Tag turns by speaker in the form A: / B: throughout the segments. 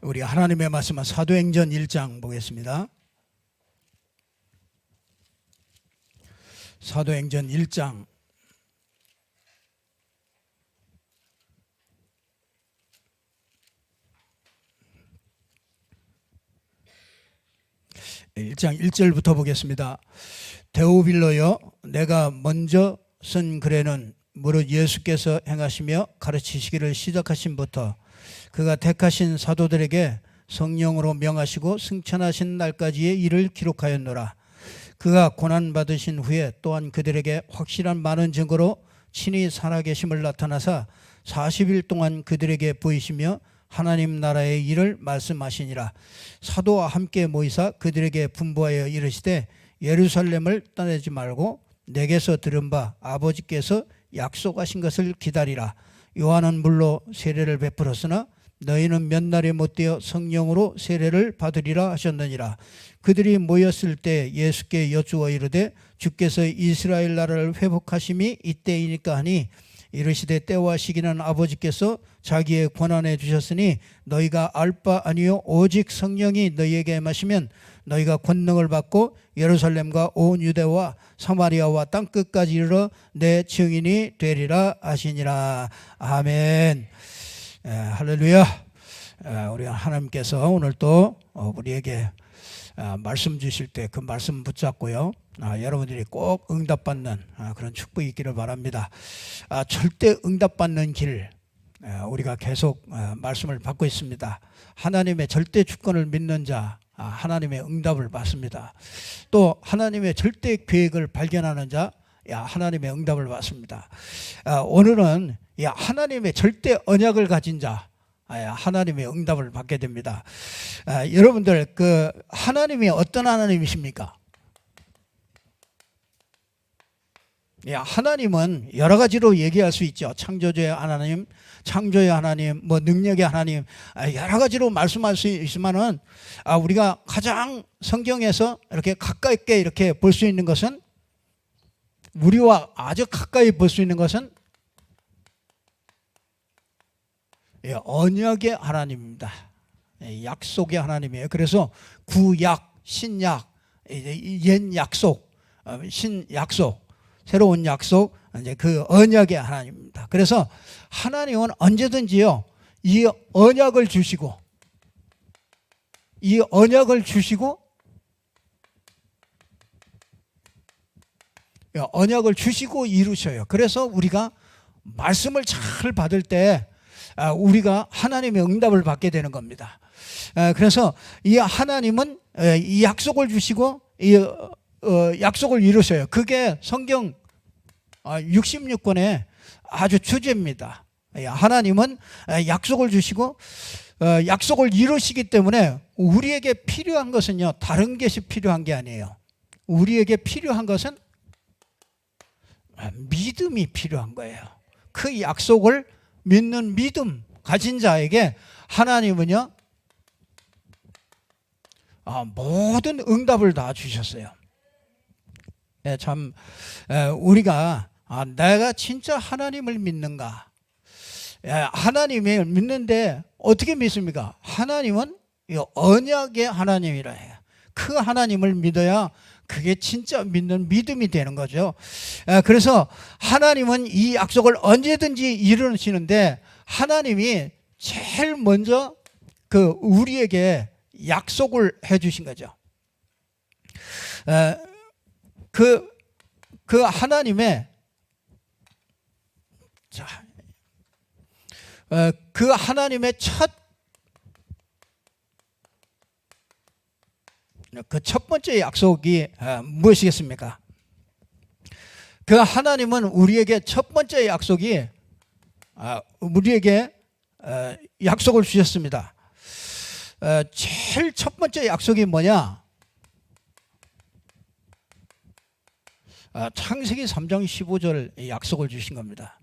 A: 우리 하나님의 말씀은 사도행전 1장 보겠습니다. 사도행전 1장 1절부터 보겠습니다. 데오빌로여, 내가 먼저 쓴 글에는 무릇 예수께서 행하시며 가르치시기를 시작하신부터 그가 택하신 사도들에게 성령으로 명하시고 승천하신 날까지의 일을 기록하였노라. 그가 고난받으신 후에 또한 그들에게 확실한 많은 증거로 친히 살아계심을 나타나사 40일 동안 그들에게 보이시며 하나님 나라의 일을 말씀하시니라. 사도와 함께 모이사 그들에게 분부하여 이르시되 예루살렘을 떠나지 말고 내게서 들은 바 아버지께서 약속하신 것을 기다리라. 요한은 물로 세례를 베풀었으나 너희는 몇 날이 못되어 성령으로 세례를 받으리라 하셨느니라. 그들이 모였을 때 예수께 여쭈어 이르되 주께서 이스라엘 나라를 회복하심이 이때이니까 하니 이르시되 때와 시기는 아버지께서 자기의 권한에 주셨으니 너희가 알 바 아니요 오직 성령이 너희에게 임하시면 너희가 권능을 받고 예루살렘과 온 유대와 사마리아와 땅끝까지 이르러 내 증인이 되리라 하시니라. 아멘. 할렐루야. 우리 하나님께서 오늘 또 우리에게 말씀 주실 때 그 말씀 붙잡고요, 여러분들이 꼭 응답받는 그런 축복이 있기를 바랍니다. 절대 응답받는 길, 우리가 계속 말씀을 받고 있습니다. 하나님의 절대 주권을 믿는 자, 하나님의 응답을 받습니다. 또 하나님의 절대 계획을 발견하는 자, 하나님의 응답을 받습니다. 오늘은 하나님의 절대 언약을 가진 자, 하나님의 응답을 받게 됩니다. 여러분들, 그 하나님이 어떤 하나님이십니까? 하나님은 여러 가지로 얘기할 수 있죠. 창조주의 하나님, 창조의 하나님, 능력의 하나님, 여러 가지로 말씀할 수 있지만은 우리가 가장 성경에서 이렇게 가까이 있게 이렇게 볼 수 있는 것은, 우리와 아주 가까이 볼 수 있는 것은 언약의 하나님입니다. 약속의 하나님이에요. 그래서 구약, 신약, 옛 약속, 신약속, 새로운 약속, 이제 그 언약의 하나님입니다. 그래서 하나님은 언제든지요, 이 언약을 주시고 언약을 주시고 이루셔요. 그래서 우리가 말씀을 잘 받을 때 우리가 하나님의 응답을 받게 되는 겁니다. 그래서 이 하나님은 이 약속을 주시고 이 약속을 이루셔요. 그게 성경 66권의 아주 주제입니다. 하나님은 약속을 주시고 약속을 이루시기 때문에 우리에게 필요한 것은요, 다른 것이 필요한 게 아니에요. 우리에게 필요한 것은 믿음이 필요한 거예요. 그 약속을 믿는 믿음 가진 자에게 하나님은요, 모든 응답을 다 주셨어요. 참, 우리가 내가 진짜 하나님을 믿는가? 하나님을 믿는데 어떻게 믿습니까? 하나님은 언약의 하나님이라 해요. 그 하나님을 믿어야 그게 진짜 믿는 믿음이 되는 거죠. 그래서 하나님은 이 약속을 언제든지 이루시는데, 하나님이 제일 먼저 우리에게 약속을 해주신 거죠. 그 하나님의 그 하나님의 첫 번째 약속이 무엇이겠습니까? 그 하나님은 우리에게 첫 번째 약속이 우리에게 약속을 주셨습니다. 제일 첫 번째 약속이 뭐냐? 창세기 3장 15절 약속을 주신 겁니다.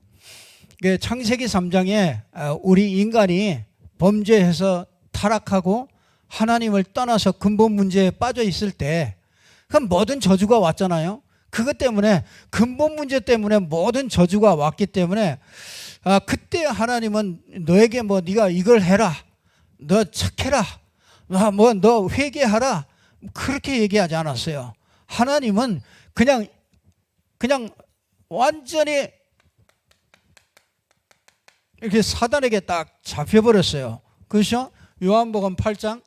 A: 창세기 3장에 우리 인간이 범죄해서 타락하고 하나님을 떠나서 근본 문제에 빠져 있을 때, 그럼 모든 저주가 왔잖아요. 그것 때문에, 근본 문제 때문에 모든 저주가 왔기 때문에 그때 하나님은 너에게 네가 이걸 해라, 너 착해라, 너 회개하라, 그렇게 얘기하지 않았어요. 하나님은 그냥 완전히 이렇게 사단에게 딱 잡혀버렸어요. 그렇죠? 요한복음 8장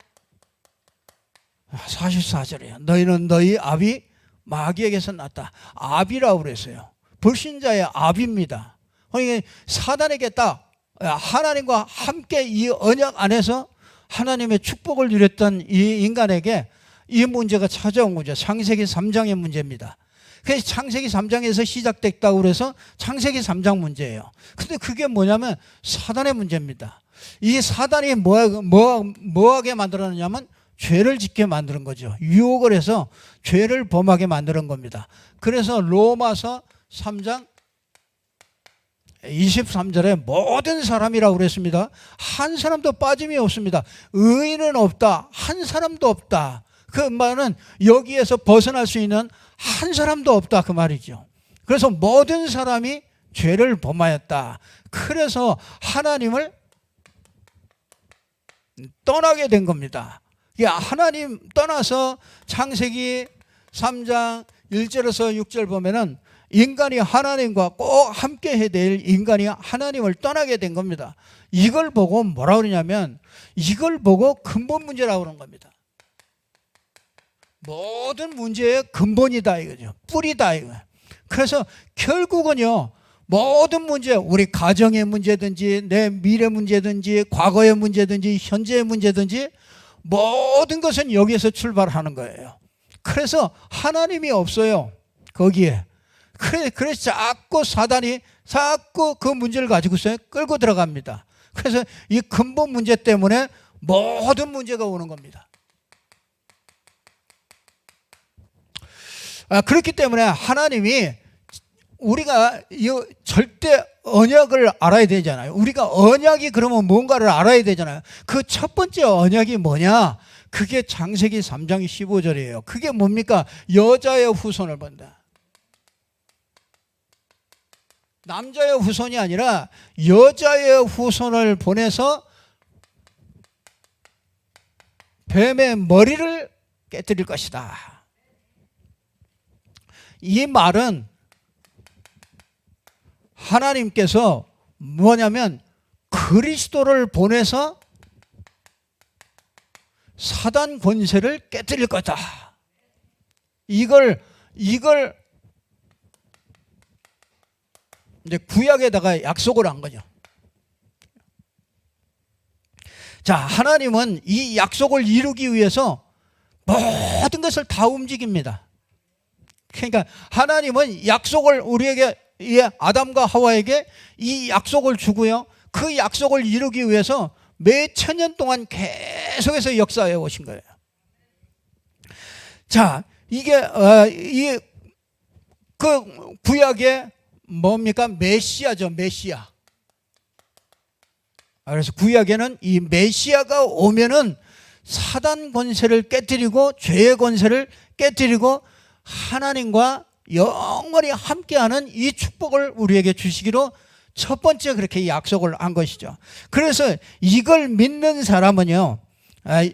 A: 44절이에요. 너희는 너희 아비 마귀에게서 났다. 아비라고 그랬어요. 불신자의 아비입니다. 그러니까 사단에게 딱 하나님과 함께 이 언약 안에서 하나님의 축복을 누렸던 이 인간에게 이 문제가 찾아온 거죠. 창세기 3장의 문제입니다. 그래서 창세기 3장에서 시작됐다고 그래서 창세기 3장 문제예요. 근데 그게 뭐냐면 사단의 문제입니다. 이 사단이 뭐하게 만들었느냐면 죄를 짓게 만드는 거죠. 유혹을 해서 죄를 범하게 만드는 겁니다. 그래서 로마서 3장 23절에 모든 사람이라고 그랬습니다. 한 사람도 빠짐이 없습니다. 의인은 없다. 한 사람도 없다. 그 말은 여기에서 벗어날 수 있는 한 사람도 없다, 그 말이죠. 그래서 모든 사람이 죄를 범하였다. 그래서 하나님을 떠나게 된 겁니다. 하나님 떠나서 창세기 3장 1절에서 6절 보면은 인간이 하나님과 꼭 함께 해야 될 인간이 하나님을 떠나게 된 겁니다. 이걸 보고 뭐라 그러냐면 이걸 보고 근본 문제라고 그러는 겁니다. 모든 문제의 근본이다 이거죠. 뿌리다 이거. 그래서 결국은요, 모든 문제, 우리 가정의 문제든지 내 미래 문제든지 과거의 문제든지 현재의 문제든지 모든 것은 여기에서 출발하는 거예요. 그래서 하나님이 없어요, 거기에. 그래서 자꾸 사단이 자꾸 그 문제를 가지고서 끌고 들어갑니다. 그래서 이 근본 문제 때문에 모든 문제가 오는 겁니다. 그렇기 때문에 하나님이 우리가 이 절대 언약을 알아야 되잖아요. 우리가 언약이 그러면 뭔가를 알아야 되잖아요. 그 첫 번째 언약이 뭐냐? 그게 창세기 3장 15절이에요. 그게 뭡니까? 여자의 후손을 본다. 남자의 후손이 아니라 여자의 후손을 보내서 뱀의 머리를 깨뜨릴 것이다. 이 말은 하나님께서 뭐냐면 그리스도를 보내서 사단 권세를 깨뜨릴 거다. 이걸 이제 구약에다가 약속을 한 거죠. 자, 하나님은 이 약속을 이루기 위해서 모든 것을 다 움직입니다. 그러니까 하나님은 약속을 우리에게, 아담과 하와에게 이 약속을 주고요, 그 약속을 이루기 위해서 몇 천년 동안 계속해서 역사해 오신 거예요. 자, 이게 그 구약의 뭡니까? 메시아죠, 메시아. 그래서 구약에는 이 메시아가 오면은 사단 권세를 깨뜨리고 죄의 권세를 깨뜨리고 하나님과 영원히 함께하는 이 축복을 우리에게 주시기로 첫 번째 그렇게 약속을 한 것이죠. 그래서 이걸 믿는 사람은요,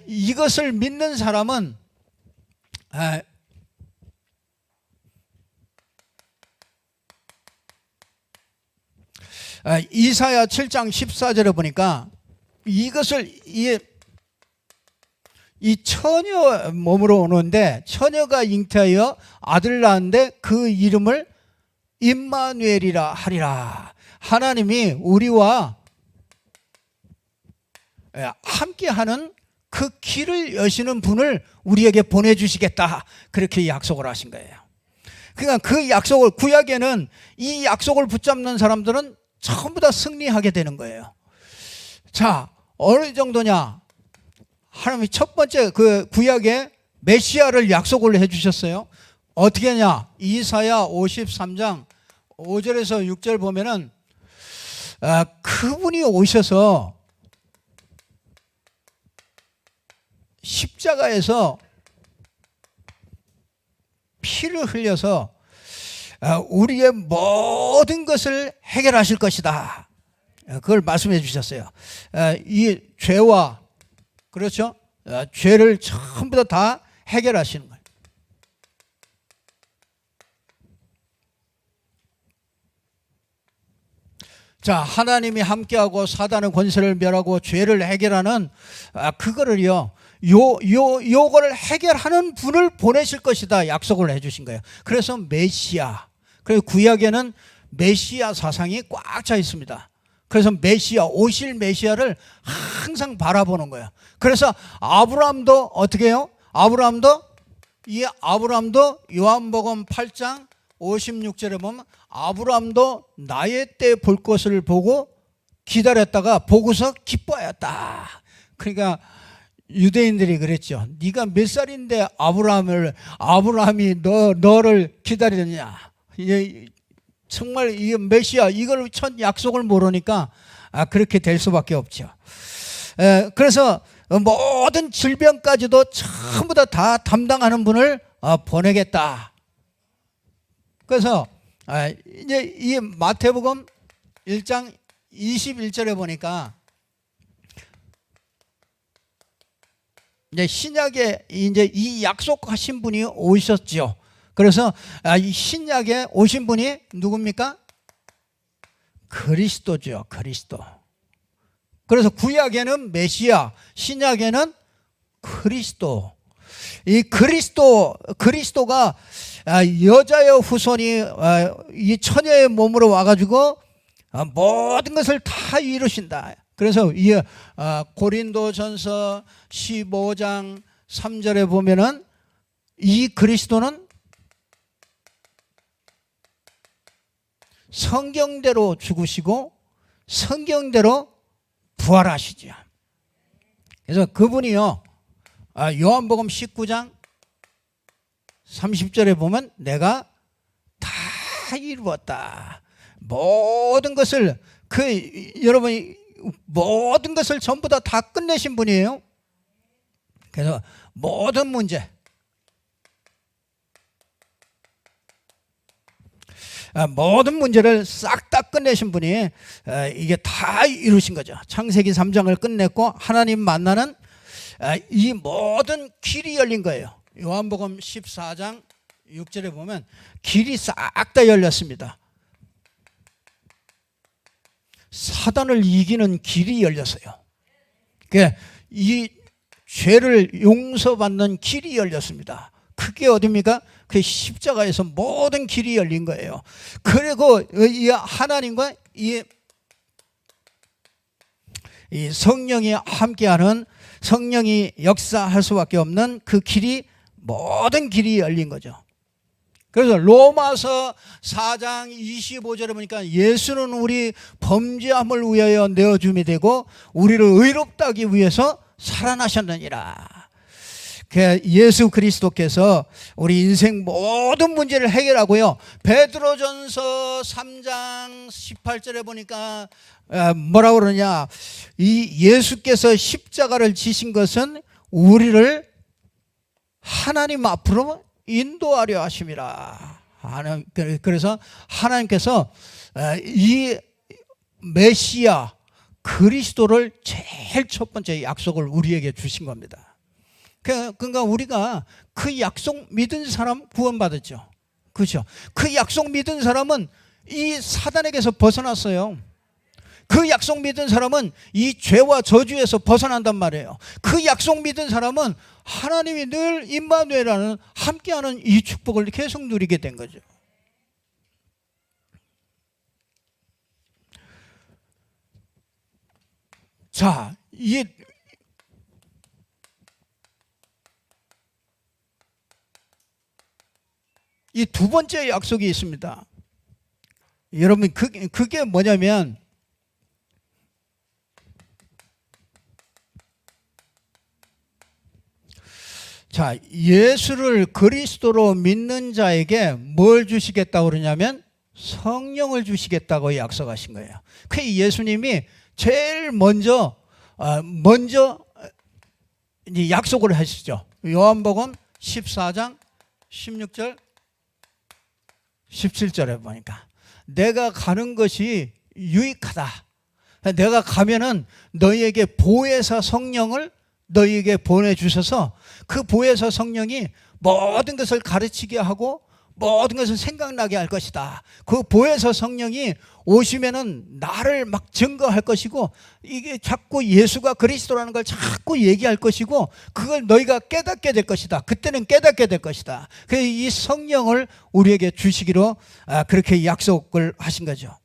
A: 이것을 믿는 사람은 이사야 7장 14절에 보니까 이것을 이 처녀 몸으로 오는데, 처녀가 잉태하여 아들 낳았는데 그 이름을 임마누엘이라 하리라. 하나님이 우리와 함께하는 그 길을 여시는 분을 우리에게 보내주시겠다, 그렇게 약속을 하신 거예요. 그러니까 그 약속을, 구약에는 이 약속을 붙잡는 사람들은 전부 다 승리하게 되는 거예요. 자, 어느 정도냐? 하나님이 첫 번째 그 구약에 메시아를 약속을 해주셨어요. 어떻게 하냐? 이사야 53장 5절에서 6절 보면은 그분이 오셔서 십자가에서 피를 흘려서 우리의 모든 것을 해결하실 것이다. 그걸 말씀해 주셨어요. 이 죄와 그렇죠? 죄를 전부 다 해결하시는 거예요. 자, 하나님이 함께하고 사단의 권세를 멸하고 죄를 해결하는 그거를요, 요거를 해결하는 분을 보내실 것이다 약속을 해주신 거예요. 그래서 메시아, 그리고 구약에는 메시아 사상이 꽉 차 있습니다. 그래서 메시아, 오실 메시아를 항상 바라보는 거예요. 그래서 아브라함도 어떻게 해요? 아브라함도 요한복음 8장 56절에 보면 아브라함도 나의 때 볼 것을 보고 기다렸다가 보고서 기뻐하였다. 그러니까 유대인들이 그랬죠. 네가 몇 살인데 아브라함이 너를 기다리느냐. 정말 이 메시아 이걸 첫 약속을 모르니까 그렇게 될 수밖에 없죠. 그래서 모든 질병까지도 전부 다 담당하는 분을 보내겠다. 그래서 이제 이 마태복음 1장 21절에 보니까 이제 신약에 이제 이 약속하신 분이 오셨죠. 그래서 이 신약에 오신 분이 누굽니까? 그리스도죠. 그리스도. 그래서 구약에는 메시아, 신약에는 그리스도. 이 그리스도가 여자의 후손이 이 처녀의 몸으로 와가지고 모든 것을 다 이루신다. 그래서 이 고린도전서 15장 3절에 보면은 이 그리스도는 성경대로 죽으시고 성경대로 부활하시죠. 그래서 그분이요, 요한복음 19장 30절에 보면 내가 다 이루었다. 모든 것을 여러분이 모든 것을 전부 다 끝내신 분이에요. 그래서 모든 문제, 모든 문제를 싹 다 끝내신 분이 이게 다 이루신 거죠. 창세기 3장을 끝냈고 하나님 만나는 이 모든 길이 열린 거예요. 요한복음 14장 6절에 보면 길이 싹 다 열렸습니다. 사단을 이기는 길이 열렸어요. 이 죄를 용서받는 길이 열렸습니다. 그게 어디입니까? 그 십자가에서 모든 길이 열린 거예요. 그리고 이 하나님과 이 성령이 함께하는, 성령이 역사할 수밖에 없는 그 길이, 모든 길이 열린 거죠. 그래서 로마서 4장 25절에 보니까 예수는 우리 범죄함을 위하여 내어줌이 되고 우리를 의롭다 하기 위해서 살아나셨느니라. 예수 그리스도께서 우리 인생 모든 문제를 해결하고요. 베드로전서 3장 18절에 보니까 뭐라고 그러냐, 이 예수께서 십자가를 지신 것은 우리를 하나님 앞으로 인도하려 하심이라. 그래서 하나님께서 이 메시아 그리스도를 제일 첫 번째 약속을 우리에게 주신 겁니다. 그러니까 우리가 그 약속 믿은 사람 구원받았죠. 그렇죠? 그 약속 믿은 사람은 이 사단에게서 벗어났어요. 그 약속 믿은 사람은 이 죄와 저주에서 벗어난단 말이에요. 그 약속 믿은 사람은 하나님이 늘 임마누엘이라는 함께하는 이 축복을 계속 누리게 된 거죠. 자, 이 두 번째 약속이 있습니다. 여러분, 그게 뭐냐면, 자, 예수를 그리스도로 믿는 자에게 뭘 주시겠다고 그러냐면 성령을 주시겠다고 약속하신 거예요. 그 예수님이 제일 먼저 이제 약속을 하시죠. 요한복음 14장 16절 17절에 보니까 내가 가는 것이 유익하다. 내가 가면은 너희에게 보혜사 성령을 너희에게 보내주셔서 그 보혜사 성령이 모든 것을 가르치게 하고 모든 것을 생각나게 할 것이다. 그 보혜사 성령이 오시면은 나를 막 증거할 것이고 이게 자꾸 예수가 그리스도라는 걸 자꾸 얘기할 것이고 그걸 너희가 깨닫게 될 것이다. 그때는 깨닫게 될 것이다. 그래서 이 성령을 우리에게 주시기로 그렇게 약속을 하신 거죠.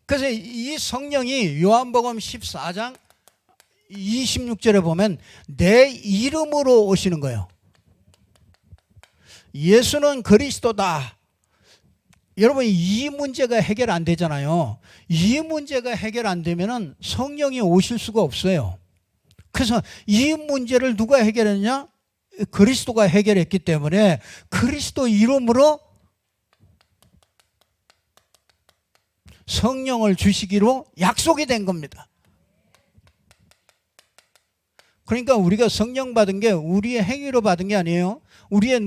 A: 그래서 이 성령이 요한복음 14장 26절에 보면 내 이름으로 오시는 거예요. 예수는 그리스도다. 여러분 이 문제가 해결 안 되잖아요. 이 문제가 해결 안 되면은 성령이 오실 수가 없어요. 그래서 이 문제를 누가 해결했냐? 그리스도가 해결했기 때문에 그리스도 이름으로 성령을 주시기로 약속이 된 겁니다. 그러니까 우리가 성령 받은 게 우리의 행위로 받은 게 아니에요. 우리의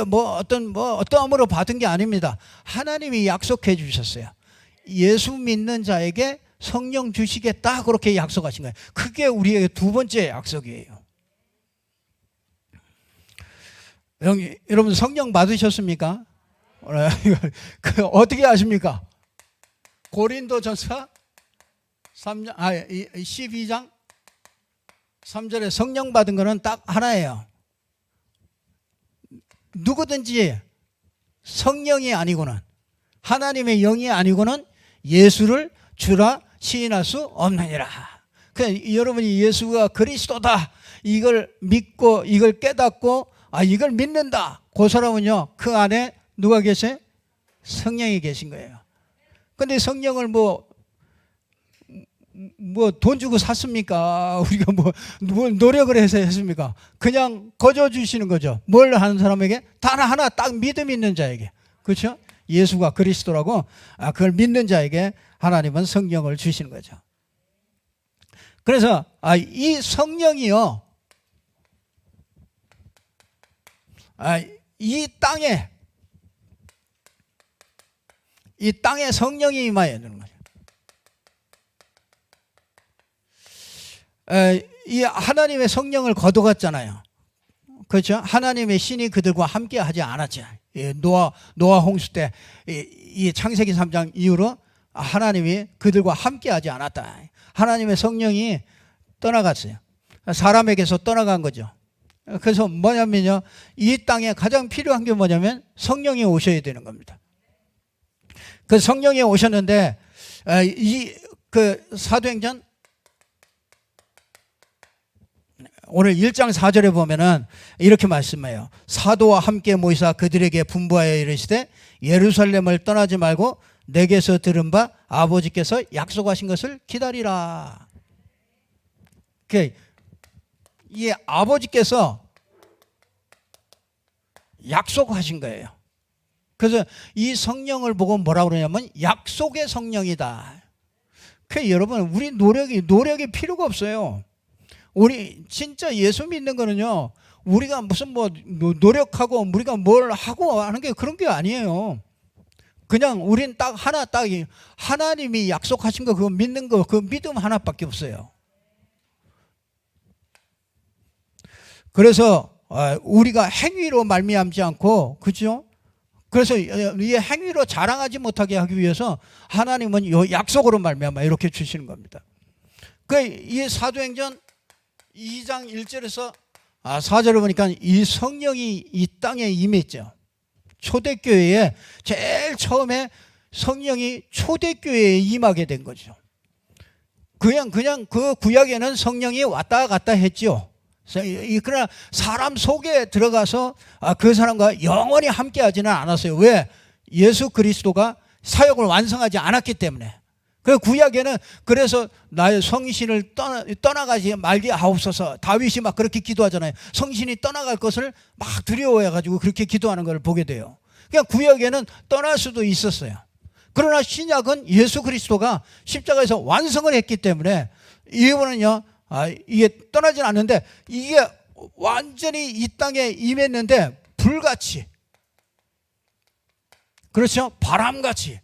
A: 어떠함으로 받은 게 아닙니다. 하나님이 약속해 주셨어요. 예수 믿는 자에게 성령 주시겠다 그렇게 약속하신 거예요. 그게 우리에게 두 번째 약속이에요. 여러분 성령 받으셨습니까? 어떻게 아십니까? 고린도전서 12장 3절에 성령 받은 거는 딱 하나예요. 누구든지 성령이 아니고는 하나님의 영이 아니고는 예수를 주라 시인할 수 없느니라. 그러니까 여러분이 예수가 그리스도다 이걸 믿고 이걸 깨닫고 이걸 믿는다. 그 사람은요 그 안에 누가 계세요? 성령이 계신 거예요. 근데 성령을 뭐 돈 주고 샀습니까? 우리가 뭘 노력을 해서 했습니까? 그냥 거저 주시는 거죠. 뭘 하는 사람에게? 단 하나 딱 믿음 있는 자에게. 그렇죠? 예수가 그리스도라고 그걸 믿는 자에게 하나님은 성령을 주시는 거죠. 그래서 이 성령이요 이 땅에 성령이 임하여야 되는 거죠. 이 하나님의 성령을 거둬갔잖아요. 그렇죠? 하나님의 신이 그들과 함께 하지 않았죠. 노아 홍수 때 이 창세기 3장 이후로 하나님이 그들과 함께 하지 않았다. 하나님의 성령이 떠나갔어요. 사람에게서 떠나간 거죠. 그래서 뭐냐면요, 이 땅에 가장 필요한 게 뭐냐면 성령이 오셔야 되는 겁니다. 그 성령이 오셨는데 그 사도행전 오늘 1장 4절에 보면은 이렇게 말씀해요. 사도와 함께 모이사 그들에게 분부하여 이르시되 예루살렘을 떠나지 말고 내게서 들은 바 아버지께서 약속하신 것을 기다리라. 이 아버지께서 약속하신 거예요. 그래서 이 성령을 보고 뭐라고 그러냐면 약속의 성령이다. 여러분 우리 노력이 필요가 없어요. 우리 진짜 예수 믿는 거는요, 우리가 무슨 노력하고 우리가 뭘 하고 하는 게 그런 게 아니에요. 그냥 우린 딱 하나님이 약속하신 거 그거 믿는 거 그 믿음 하나밖에 없어요. 그래서 우리가 행위로 말미암지 않고, 그죠? 그래서 이 행위로 자랑하지 못하게 하기 위해서 하나님은 이 약속으로 말미암아 이렇게 주시는 겁니다. 이 사도행전 2장 1절에서 4절을 보니까 이 성령이 이 땅에 임했죠. 초대교회에 제일 처음에 성령이 초대교회에 임하게 된 거죠. 그냥 그 구약에는 성령이 왔다 갔다 했죠. 그러나 사람 속에 들어가서 그 사람과 영원히 함께 하지는 않았어요. 왜? 예수 그리스도가 사역을 완성하지 않았기 때문에. 그 구약에는 그래서 나의 성신을 떠나가지 말게 하옵소서. 다윗이 막 그렇게 기도하잖아요. 성신이 떠나갈 것을 막 두려워해가지고 그렇게 기도하는 걸 보게 돼요. 그냥 구약에는 떠날 수도 있었어요. 그러나 신약은 예수 그리스도가 십자가에서 완성을 했기 때문에 이거는요, 이게 떠나진 않는데 이게 완전히 이 땅에 임했는데 불같이, 그렇죠? 바람같이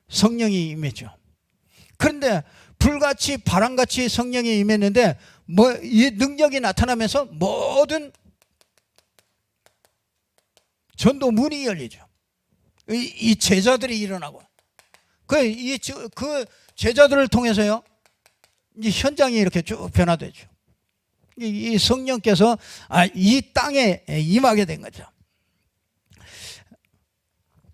A: 성령이 임했죠. 그런데 불같이 바람같이 성령이 임했는데 이 능력이 나타나면서 모든 전도 문이 열리죠. 이 제자들이 일어나고 그 제자들을 통해서요 이 현장이 이렇게 쭉 변화되죠. 이 성령께서 이 땅에 임하게 된 거죠.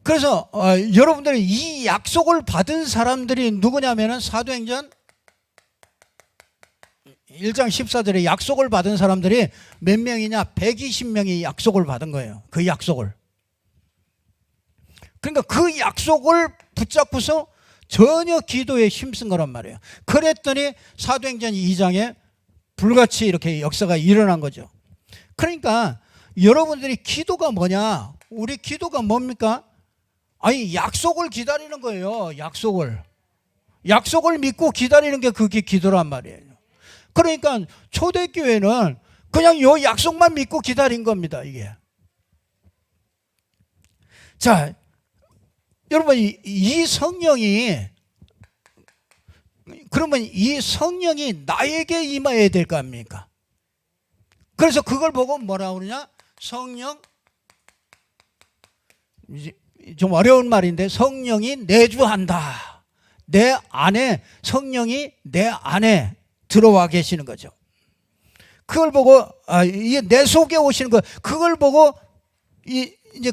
A: 그래서 여러분들이 이 약속을 받은 사람들이 누구냐면은 사도행전 1장 14절에 약속을 받은 사람들이 몇 명이냐? 120명이 약속을 받은 거예요. 그 약속을. 그러니까 그 약속을 붙잡고서 전혀 기도에 힘쓴 거란 말이에요. 그랬더니 사도행전 2장에 불같이 이렇게 역사가 일어난 거죠. 그러니까 여러분들이 기도가 뭐냐? 우리 기도가 뭡니까? 아니 약속을 기다리는 거예요. 약속을 믿고 기다리는 게 그게 기도란 말이에요. 그러니까 초대교회는 그냥 요 약속만 믿고 기다린 겁니다. 이게. 자, 여러분 이 성령이 그러면 이 성령이 나에게 임해야 될 거 아닙니까? 그래서 그걸 보고 뭐라 그러냐? 성령, 좀 어려운 말인데 성령이 내주한다. 내 안에 성령이 내 안에 들어와 계시는 거죠. 그걸 보고 이게 내 속에 오시는 거. 그걸 보고 이제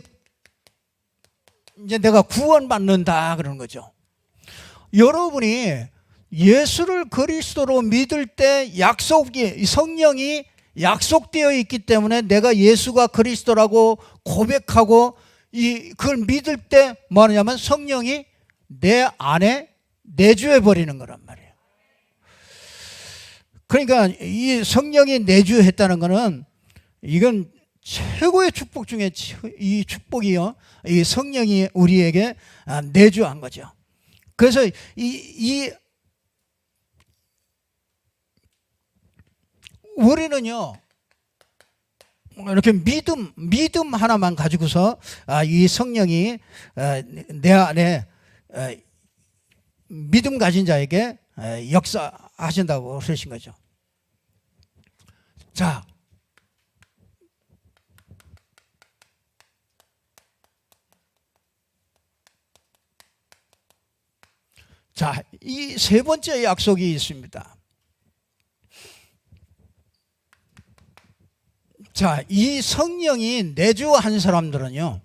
A: 내가 구원받는다 그러는 거죠. 여러분이 예수를 그리스도로 믿을 때 성령이 약속되어 있기 때문에 내가 예수가 그리스도라고 고백하고 그걸 믿을 때 뭐 하냐면 성령이 내 안에 내주해 버리는 거란 말이에요. 그러니까 이 성령이 내주했다는 거는 이건 최고의 축복 중에 이 축복이요. 이 성령이 우리에게 내주한 거죠. 그래서 우리는요 이렇게 믿음 하나만 가지고서 이 성령이 내 안에 믿음 가진 자에게 역사하신다고 그러신 거죠. 자, 이 세 번째 약속이 있습니다. 자, 이 성령이 내주한 사람들은요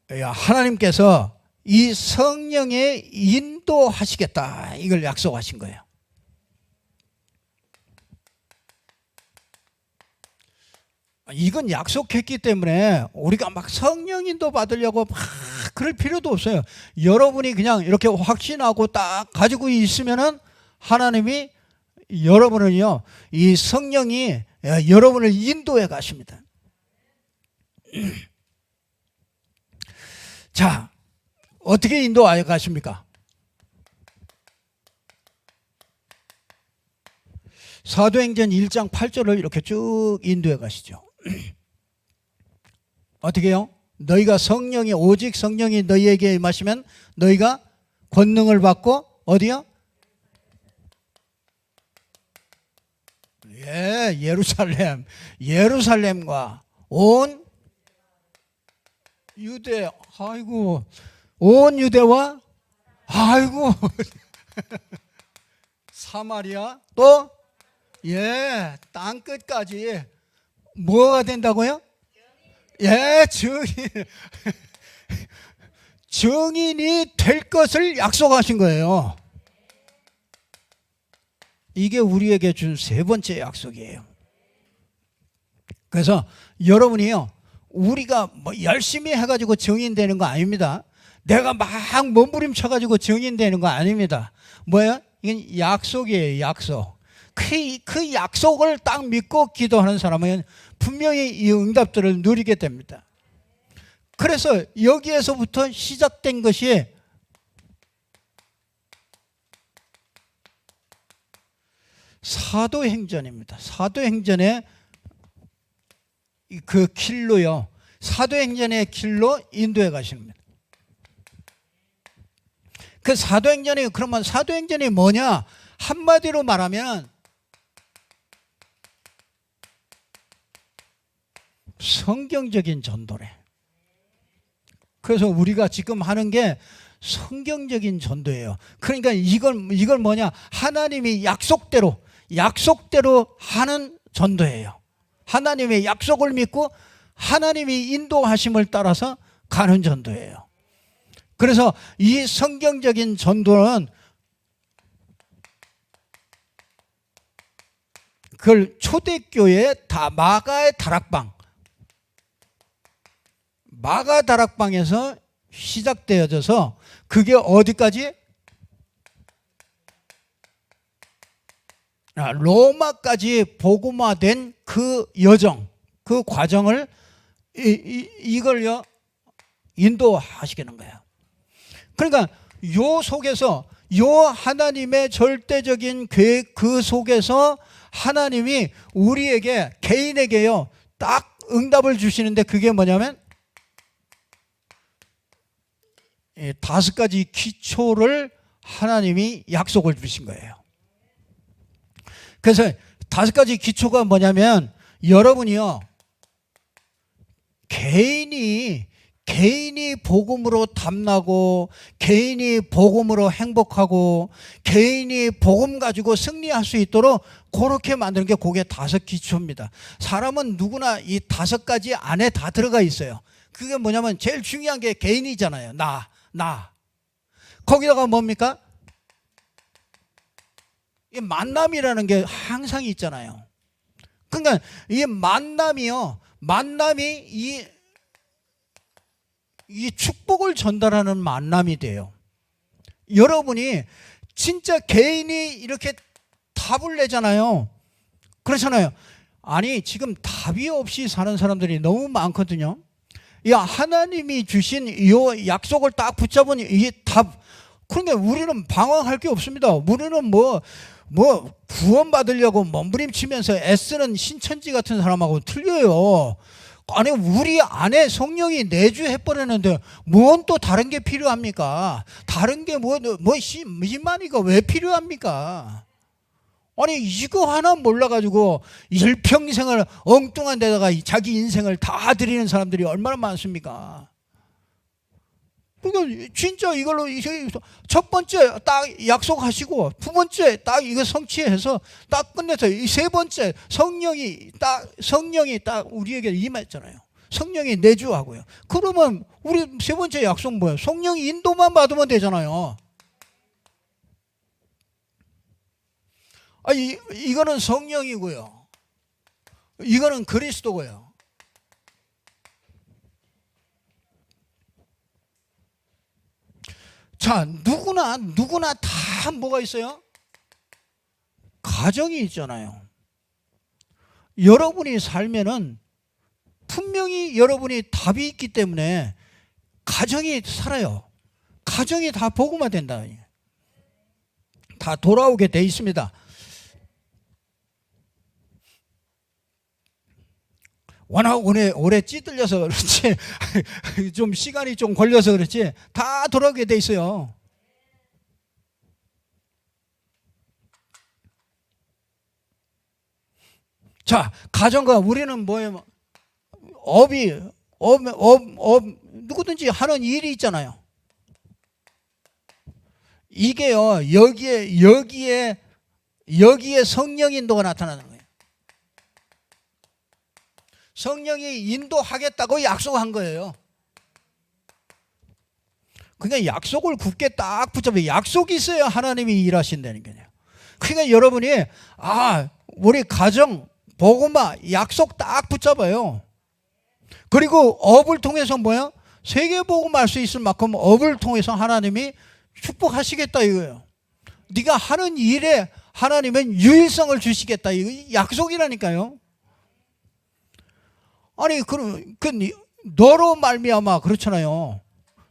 A: 하나님께서 이 성령에 인도하시겠다 이걸 약속하신 거예요. 이건 약속했기 때문에 우리가 막 성령 인도 받으려고 막 그럴 필요도 없어요. 여러분이 그냥 이렇게 확신하고 딱 가지고 있으면은 하나님이 여러분은요 이 성령이 여러분을 인도해 가십니다. 자, 어떻게 인도하여 가십니까? 사도행전 1장 8절을 이렇게 쭉 인도해 가시죠. 어떻게 해요? 너희가 오직 성령이 너희에게 임하시면 너희가 권능을 받고 어디요? 예루살렘과 온 유대, 온 유대와 사마리아 또 땅끝까지 뭐가 된다고요? 증인이 될 것을 약속하신 거예요. 이게 우리에게 준 세 번째 약속이에요. 그래서 여러분이요 우리가 뭐 열심히 해가지고 증인되는 거 아닙니다. 내가 막 몸부림쳐가지고 증인되는 거 아닙니다. 뭐예요? 이건 약속이에요. 약속. 그 약속을 딱 믿고 기도하는 사람은 분명히 이 응답들을 누리게 됩니다. 그래서 여기에서부터 시작된 것이 사도행전입니다. 사도행전에 그 길로요 사도행전의 길로 인도해 가시는 겁니다. 그 사도행전이, 그러면 사도행전이 뭐냐? 한마디로 말하면 성경적인 전도래. 그래서 우리가 지금 하는 게 성경적인 전도예요. 그러니까 이걸 뭐냐? 하나님이 약속대로 하는 전도예요. 하나님의 약속을 믿고 하나님이 인도하심을 따라서 가는 전도예요. 그래서 이 성경적인 전도는 그걸 초대교회 마가의 다락방에서 시작되어져서 그게 어디까지? 로마까지 복음화된 그 여정, 그 과정을 이걸요 인도하시겠는 거예요. 그러니까 요 속에서 요 하나님의 절대적인 계획 그 속에서 하나님이 우리에게 개인에게요 딱 응답을 주시는데 그게 뭐냐면 5가지 기초를 하나님이 약속을 주신 거예요. 그래서 5가지 기초가 뭐냐면 여러분이요 개인이 복음으로 담나고 개인이 복음으로 행복하고 개인이 복음 가지고 승리할 수 있도록 그렇게 만드는 게 그게 5기초입니다. 사람은 누구나 이 5가지 안에 다 들어가 있어요. 그게 뭐냐면 제일 중요한 게 개인이잖아요. 나. 거기다가 뭡니까? 이 만남이라는 게 항상 있잖아요. 그러니까 이 만남이 이 축복을 전달하는 만남이 돼요. 여러분이 진짜 개인이 이렇게 답을 내잖아요. 그렇잖아요. 아니 지금 답이 없이 사는 사람들이 너무 많거든요. 야 하나님이 주신 이 약속을 딱 붙잡은 이 답. 그런데 우리는 방황할 게 없습니다. 우리는 뭐 구원 받으려고 몸부림치면서 애쓰는 신천지 같은 사람하고 틀려요. 아니 우리 안에 성령이 내주해버렸는데 뭔 또 다른 게 필요합니까? 다른 게 이만이가 왜 필요합니까? 아니 이거 하나 몰라가지고 일평생을 엉뚱한 데다가 자기 인생을 다 드리는 사람들이 얼마나 많습니까? 그러니까 진짜 이걸로 첫 번째 딱 약속하시고 두 번째 딱 이거 성취해서 딱 끝내서 이 세 번째 성령이 딱 우리에게 임했잖아요. 성령이 내주하고요. 그러면 우리 세 번째 약속 뭐예요? 성령이 인도만 받으면 되잖아요. 이거는 성령이고요. 이거는 그리스도고요. 자, 누구나 다 뭐가 있어요? 가정이 있잖아요. 여러분이 살면은 분명히 여러분이 답이 있기 때문에 가정이 살아요. 가정이 다 복음화 된다. 다 돌아오게 돼 있습니다. 워낙 오래 찌들려서 그렇지 좀 시간이 좀 걸려서 그렇지 다 돌아오게 돼 있어요. 자, 가정과 우리는 뭐예요? 누구든지 하는 일이 있잖아요. 이게요 여기에 성령 인도가 나타나는 거예요. 성령이 인도하겠다고 약속한 거예요. 그러니까 약속을 굳게 딱 붙잡아요. 약속이 있어야 하나님이 일하신다는 거예요. 그러니까 여러분이 우리 가정 복음화 약속 딱 붙잡아요. 그리고 업을 통해서 뭐야? 세계 복음할 수 있을 만큼 업을 통해서 하나님이 축복하시겠다 이거예요. 네가 하는 일에 하나님은 유일성을 주시겠다 이거 약속이라니까요. 아니 너로 말미암아 그렇잖아요.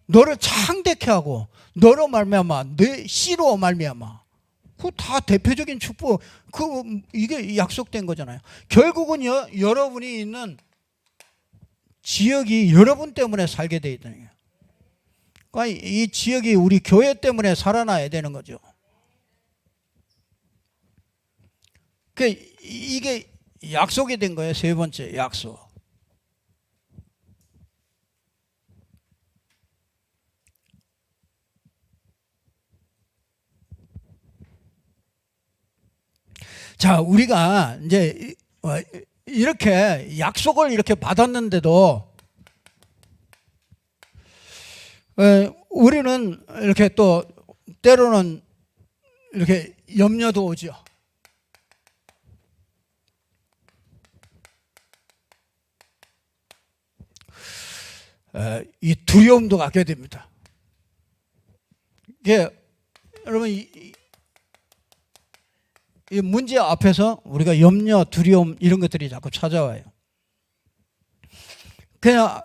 A: 너를 창대케 하고 너로 말미암아 내 씨로 말미암아 그 다 대표적인 축복 이게 약속된 거잖아요. 결국은요 여러분이 있는 지역이 여러분 때문에 살게 돼 있다는 거예요. 그러니까 이 지역이 우리 교회 때문에 살아나야 되는 거죠. 이게 약속이 된 거예요. 세 번째 약속. 자, 우리가 이제 이렇게 약속을 이렇게 받았는데도 우리는 이렇게 또 때로는 이렇게 염려도 오죠. 이 두려움도 갖게 됩니다. 이게 여러분 이 문제 앞에서 우리가 염려, 두려움 이런 것들이 자꾸 찾아와요. 그냥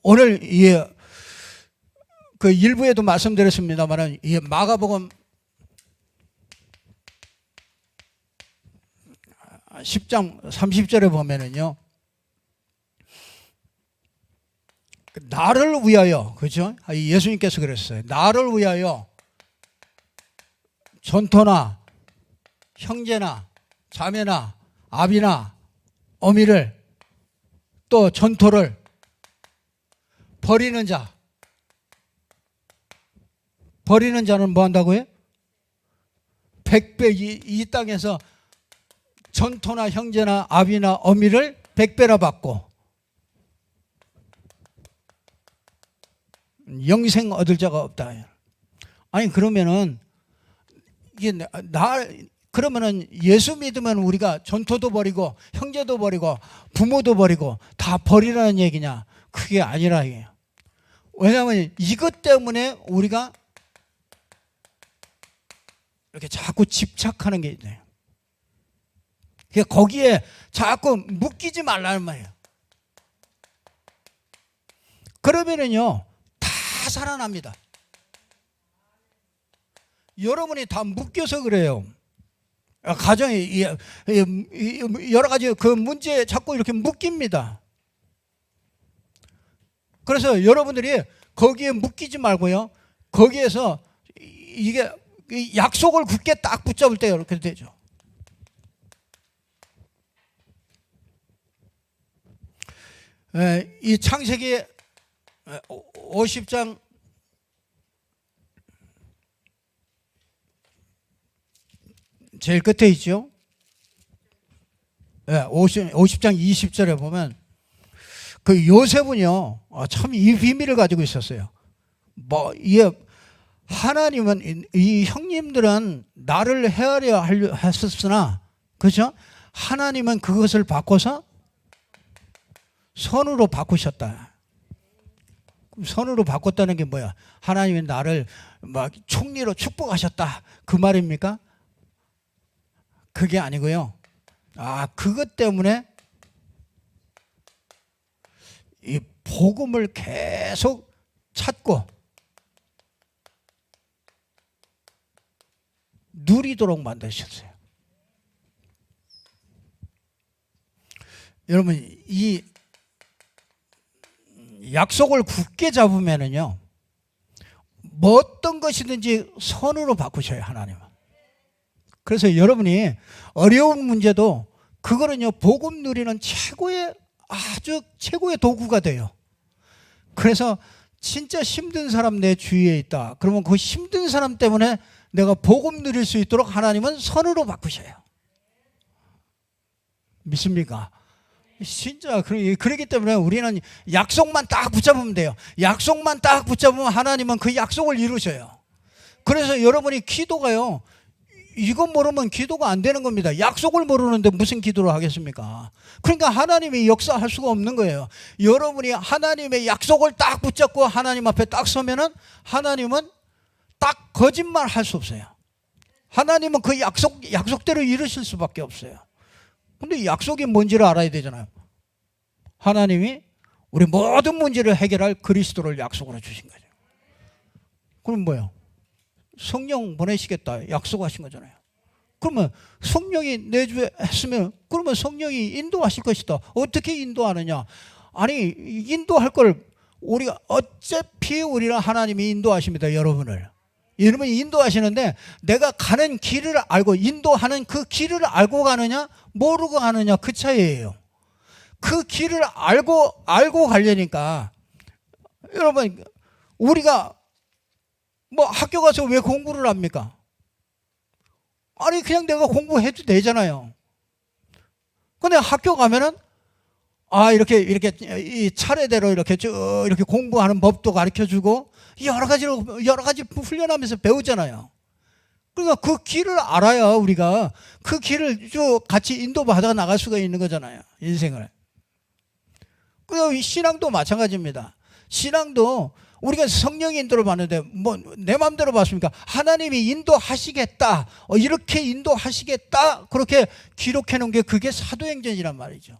A: 오늘 그 일부에도 말씀드렸습니다만 이 마가복음 10장 30절에 보면은요, 나를 위하여, 그죠? 예수님께서 그랬어요. 나를 위하여 전토나 형제나 자매나 아비나 어미를 또 전토를 버리는 자는 뭐 한다고요? 100배 이 땅에서 전토나 형제나 아비나 어미를 100배나 받고 영생 얻을 자가 없다. 아니 그러면은 이게 그러면은 예수 믿으면 우리가 전토도 버리고 형제도 버리고 부모도 버리고 다 버리라는 얘기냐? 그게 아니라 이게요. 왜냐하면 이것 때문에 우리가 이렇게 자꾸 집착하는 게 있네요. 거기에 자꾸 묶이지 말라는 말이에요. 그러면은요 다 살아납니다. 여러분이 다 묶여서 그래요. 가정이 여러 가지 그 문제에 자꾸 이렇게 묶입니다. 그래서 여러분들이 거기에 묶이지 말고요, 거기에서 이게 약속을 굳게 딱 붙잡을 때 이렇게 되죠. 이 창세기 50장 제일 끝에 있죠. 50장 20절에 보면 그 요셉은요 참 이 비밀을 가지고 있었어요. 이게 하나님은 이 형님들은 나를 헤아려 했었으나, 그렇죠? 하나님은 그것을 바꿔서 선으로 바꾸셨다. 선으로 바꿨다는 게 뭐야? 하나님이 나를 막 총리로 축복하셨다 그 말입니까? 그게 아니고요. 그것 때문에 이 복음을 계속 찾고 누리도록 만드셨어요. 여러분 이 약속을 굳게 잡으면은요 뭐 어떤 것이든지 선으로 바꾸셔요, 하나님은. 그래서 여러분이 어려운 문제도 그거는요 복음 누리는 아주 최고의 도구가 돼요. 그래서 진짜 힘든 사람 내 주위에 있다 그러면 그 힘든 사람 때문에 내가 복음 누릴 수 있도록 하나님은 선으로 바꾸셔요. 믿습니까? 진짜 그렇기 때문에 우리는 약속만 딱 붙잡으면 돼요. 약속만 딱 붙잡으면 하나님은 그 약속을 이루셔요. 그래서 여러분이 기도가요, 이거 모르면 기도가 안 되는 겁니다. 약속을 모르는데 무슨 기도를 하겠습니까? 그러니까 하나님이 역사할 수가 없는 거예요. 여러분이 하나님의 약속을 딱 붙잡고 하나님 앞에 딱 서면은 하나님은 딱 거짓말 할 수 없어요. 하나님은 그 약속대로 이루실 수밖에 없어요. 근데 약속이 뭔지를 알아야 되잖아요. 하나님이 우리 모든 문제를 해결할 그리스도를 약속으로 주신 거죠. 그럼 뭐예요? 성령 보내시겠다 약속하신 거잖아요. 그러면 성령이 내주에 했으면 그러면 성령이 인도하실 것이다. 어떻게 인도하느냐? 아니 인도할 걸 우리가 어차피 우리는 하나님이 인도하십니다. 여러분을 여러분이 인도하시는데 내가 가는 길을 알고 인도하는 그 길을 알고 가느냐 모르고 가느냐 그 차이예요. 그 길을 알고 가려니까 여러분 우리가 뭐 학교 가서 왜 공부를 합니까? 아니 그냥 내가 공부해도 되잖아요. 근데 학교 가면은 이렇게 이 차례대로 이렇게 쭉 이렇게 공부하는 법도 가르쳐 주고 여러 가지 훈련하면서 배우잖아요. 그러니까 그 길을 알아야 우리가 그 길을 쭉 같이 인도받아 나갈 수가 있는 거잖아요. 인생을. 그 신앙도 마찬가지입니다. 신앙도 우리가 성령의 인도를 받는데 뭐 내 마음대로 받습니까? 하나님이 인도하시겠다. 이렇게 인도하시겠다. 그렇게 기록해 놓은 게 그게 사도행전이란 말이죠.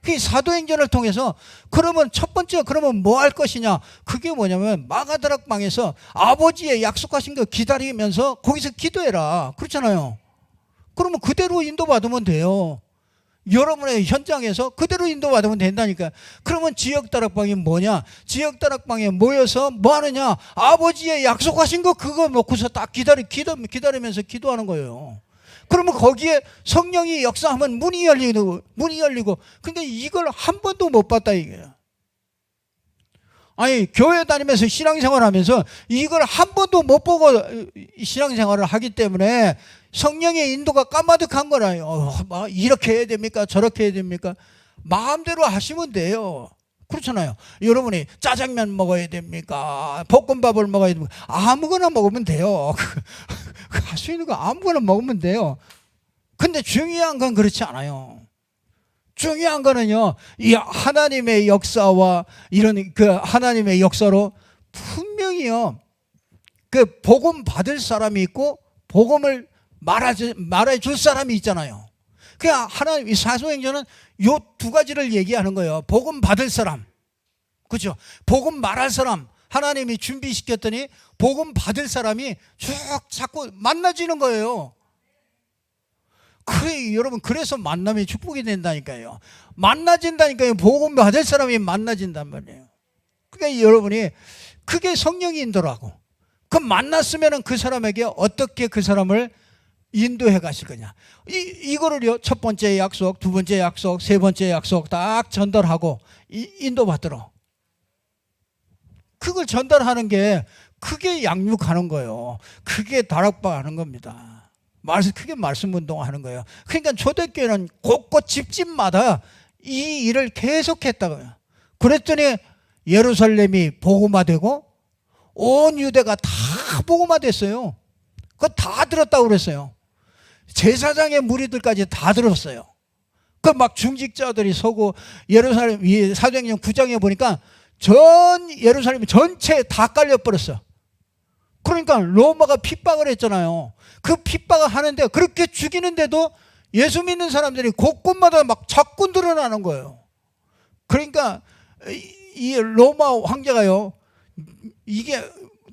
A: 그 사도행전을 통해서 그러면 첫 번째 그러면 뭐 할 것이냐? 그게 뭐냐면 마가다락방에서 아버지의 약속하신 거 기다리면서 거기서 기도해라. 그렇잖아요. 그러면 그대로 인도받으면 돼요. 여러분의 현장에서 그대로 인도받으면 된다니까. 그러면 지역다락방이 뭐냐? 지역다락방에 모여서 뭐 하느냐? 아버지의 약속하신 거 그거 놓고서 딱 기다리면서 기도하는 거예요. 그러면 거기에 성령이 역사하면 문이 열리고 근데 이걸 한 번도 못 봤다 이거예요. 아니 교회 다니면서 신앙생활 하면서 이걸 한 번도 못 보고 신앙생활을 하기 때문에 성령의 인도가 까마득한 거라요. 이렇게 해야 됩니까? 저렇게 해야 됩니까? 마음대로 하시면 돼요. 그렇잖아요. 여러분이 짜장면 먹어야 됩니까? 볶음밥을 먹어야 됩니까? 아무거나 먹으면 돼요. 할 수 있는 거 아무거나 먹으면 돼요. 근데 중요한 건 그렇지 않아요. 중요한 거는요, 이 하나님의 역사와 이런 그 하나님의 역사로 분명히요, 그 복음 받을 사람이 있고 복음을 말해줄 사람이 있잖아요. 그냥 하나님 이 사도행전은 요 두 가지를 얘기하는 거예요. 복음 받을 사람, 그렇죠? 복음 말할 사람. 하나님이 준비시켰더니 복음 받을 사람이 쭉 자꾸 만나지는 거예요. 그래 여러분 그래서 만남이 축복이 된다니까요. 만나진다니까요. 복음 받을 사람이 만나진단 말이에요. 그러니까 여러분이 그게 성령의 인도라고. 그 만났으면 그 사람에게 어떻게 그 사람을 인도해 가실 거냐. 이거를요 첫 번째 약속, 두 번째 약속, 세 번째 약속 딱 전달하고 인도받도록. 그걸 전달하는 게 그게 양육하는 거예요. 그게 다락방 하는 겁니다. 크게 말씀 운동하는 거예요. 그러니까 초대교회는 곳곳 집집마다 이 일을 계속했다고요. 그랬더니 예루살렘이 복음화되고 온 유대가 다 복음화됐어요. 그거 다 들었다고 그랬어요. 제사장의 무리들까지 다 들었어요. 그 막 중직자들이 서고 예루살렘 사도행전 9장에 보니까 전 예루살렘 전체에 다 깔려버렸어. 그러니까 로마가 핍박을 했잖아요. 그 핍박을 하는데 그렇게 죽이는데도 예수 믿는 사람들이 곳곳마다 막 자꾸 늘어나는 거예요. 그러니까 이 로마 황제가요 이게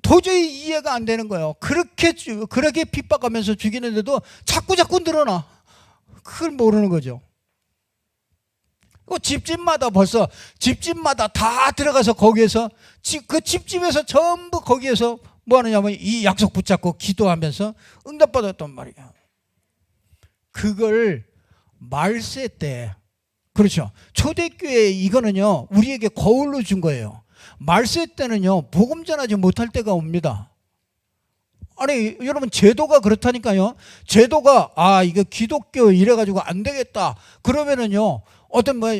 A: 도저히 이해가 안 되는 거예요. 그렇게 핍박하면서 죽이는데도 자꾸 늘어나. 그걸 모르는 거죠. 집집마다 벌써 집집마다 다 들어가서 거기에서 그 집집에서 전부 거기에서 뭐 하느냐면 이 약속 붙잡고 기도하면서 응답받았단 말이에요. 그걸 말세 때 그렇죠. 초대교회 이거는요 우리에게 거울로 준 거예요. 말세 때는요 복음 전하지 못할 때가 옵니다. 아니 여러분 제도가 그렇다니까요. 제도가 이거 기독교 이래가지고 안 되겠다 그러면은요 어떤 뭐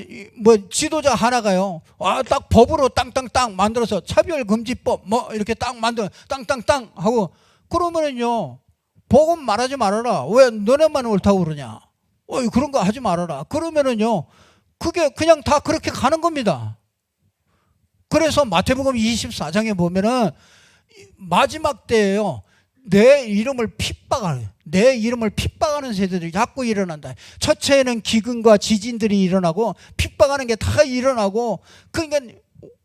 A: 지도자 하나가요 딱 법으로 땅땅땅 만들어서 차별금지법 뭐 이렇게 딱 만들어 땅땅땅 하고 그러면은요 복음 말하지 말아라. 왜 너네만 옳다고 그러냐. 그런 거 하지 말아라. 그러면은요 그게 그냥 다 그렇게 가는 겁니다. 그래서 마태복음 24장에 보면은 마지막 때에요 내 이름을 핍박하는 세대들이 자꾸 일어난다. 첫째에는 기근과 지진들이 일어나고 핍박하는 게 다 일어나고 그러니까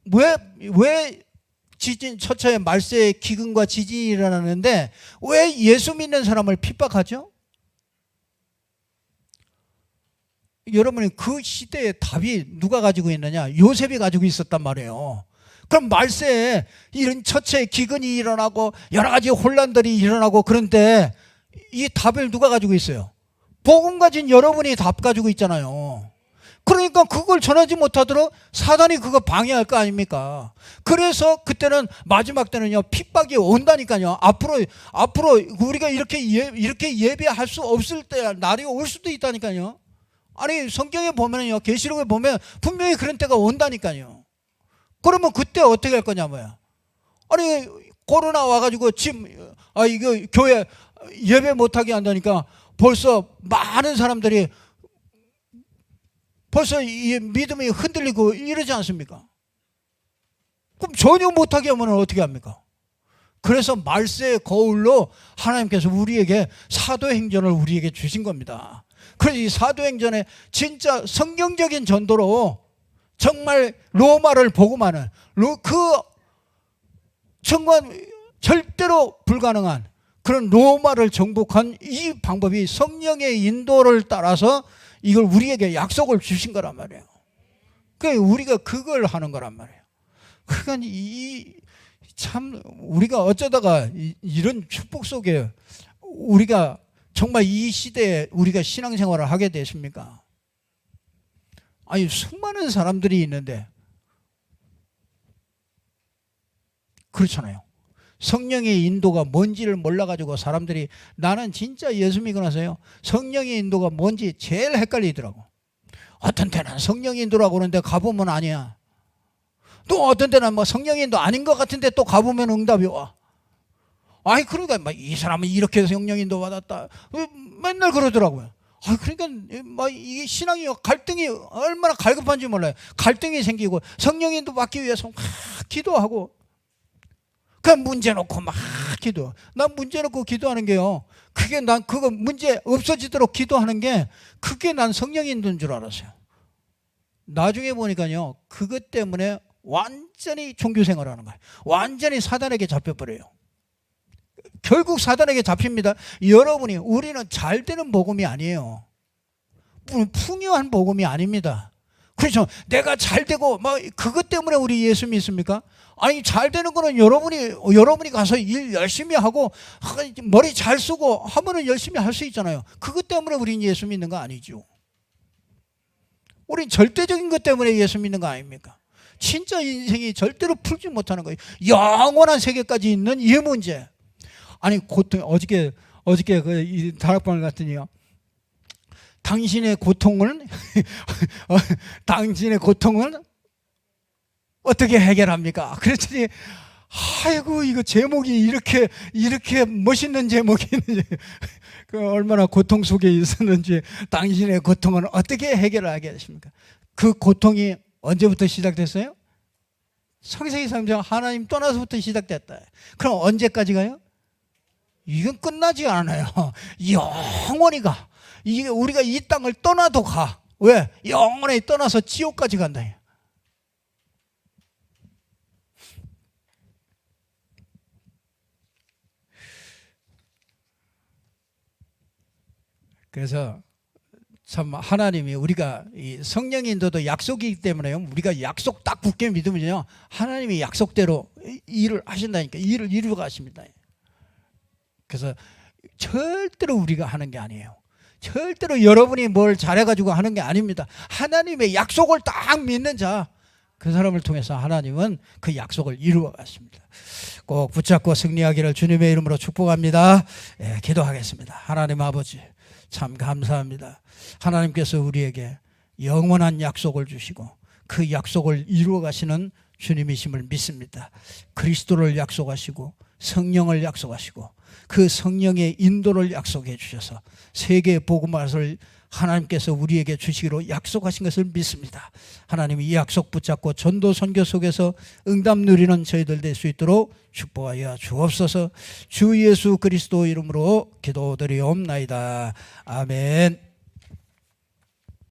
A: 왜 첫째에 말세에 기근과 지진이 일어나는데 왜 예수 믿는 사람을 핍박하죠? 여러분이 그 시대의 답이 누가 가지고 있느냐? 요셉이 가지고 있었단 말이에요. 그럼 말세에 이런 처처의 기근이 일어나고 여러 가지 혼란들이 일어나고 그런데 이 답을 누가 가지고 있어요? 복음 가진 여러분이 답 가지고 있잖아요. 그러니까 그걸 전하지 못하도록 사단이 그거 방해할 거 아닙니까? 그래서 그때는 마지막 때는요 핍박이 온다니까요. 앞으로 우리가 이렇게 예배할 수 없을 때 날이 올 수도 있다니까요. 아니 성경에 보면요 계시록에 보면 분명히 그런 때가 온다니까요. 그러면 그때 어떻게 할 거냐 뭐야? 아니 코로나 와가지고 지금 이거 교회 예배 못하게 한다니까 벌써 많은 사람들이 벌써 이 믿음이 흔들리고 이러지 않습니까? 그럼 전혀 못하게 하면 어떻게 합니까? 그래서 말세의 거울로 하나님께서 우리에게 사도행전을 우리에게 주신 겁니다. 그래서 이 사도행전에 진짜 성경적인 전도로 정말 로마를 복음하는 그 정말 절대로 불가능한 그런 로마를 정복한 이 방법이 성령의 인도를 따라서 이걸 우리에게 약속을 주신 거란 말이에요. 그러니까 우리가 그걸 하는 거란 말이에요. 그러니까 참 우리가 어쩌다가 이런 축복 속에 우리가 정말 이 시대에 우리가 신앙생활을 하게 됐습니까? 아니 수많은 사람들이 있는데 그렇잖아요. 성령의 인도가 뭔지를 몰라가지고 사람들이 나는 진짜 예수 믿고 나서요 성령의 인도가 뭔지 제일 헷갈리더라고. 어떤 때는 성령의 인도라고 그러는데 가보면 아니야. 또 어떤 때는 뭐 성령의 인도 아닌 것 같은데 또 가보면 응답이 와. 아니 그러니까 막 이 사람은 이렇게 성령의 인도 받았다 맨날 그러더라고요. 그러니까 막 이게 신앙이 갈등이 얼마나 갈급한지 몰라요. 갈등이 생기고 성령의 인도 받기 위해서 막 기도하고 그 문제 놓고 막 기도. 난 문제 놓고 기도하는 게요. 그게 난 그거 문제 없어지도록 기도하는 게 그게 난 성령의 인도인 줄 알았어요. 나중에 보니까요. 그것 때문에 완전히 종교 생활을 하는 거예요. 완전히 사단에게 잡혀버려요. 결국 사단에게 잡힙니다. 여러분이 우리는 잘 되는 복음이 아니에요. 풍요한 복음이 아닙니다. 그렇죠. 내가 잘 되고 막 그것 때문에 우리 예수 믿습니까? 아니 잘 되는 거는 여러분이 가서 일 열심히 하고 머리 잘 쓰고 하면은 열심히 할 수 있잖아요. 그것 때문에 우린 예수 믿는 거 아니죠. 우린 절대적인 것 때문에 예수 믿는 거 아닙니까? 진짜 인생이 절대로 풀지 못하는 거예요. 영원한 세계까지 있는 이 문제. 아니 고통 어저께 그 다락방을 갔더니요. 당신의 고통을 어떻게 해결합니까? 그랬더니 아이고 이거 제목이 이렇게 멋있는 제목이 있는지 그 얼마나 고통 속에 있었는지 당신의 고통은 어떻게 해결하게 하십니까? 그 고통이 언제부터 시작됐어요? 창세기 3장 하나님 떠나서부터 시작됐다. 그럼 언제까지 가요? 이건 끝나지 않아요. 영원히 가. 이게 우리가 이 땅을 떠나도 가. 왜? 영원히 떠나서 지옥까지 간다. 그래서 참 하나님이 우리가 이 성령의 인도도 약속이기 때문에요. 우리가 약속 딱 굳게 믿으면요. 하나님이 약속대로 일을 하신다니까. 일을 이루어 가십니다. 그래서 절대로 우리가 하는 게 아니에요. 절대로 여러분이 뭘 잘해가지고 하는 게 아닙니다. 하나님의 약속을 딱 믿는 자, 그 사람을 통해서 하나님은 그 약속을 이루어 갔습니다. 꼭 붙잡고 승리하기를 주님의 이름으로 축복합니다. 기도하겠습니다. 하나님 아버지 참 감사합니다. 하나님께서 우리에게 영원한 약속을 주시고 그 약속을 이루어 가시는 주님이심을 믿습니다. 그리스도를 약속하시고 성령을 약속하시고 그 성령의 인도를 약속해 주셔서 세계 복음화를 하나님께서 우리에게 주시기로 약속하신 것을 믿습니다. 하나님 이 약속 붙잡고 전도 선교 속에서 응답 누리는 저희들 될 수 있도록 축복하여 주옵소서. 주 예수 그리스도 이름으로 기도드리옵나이다. 아멘.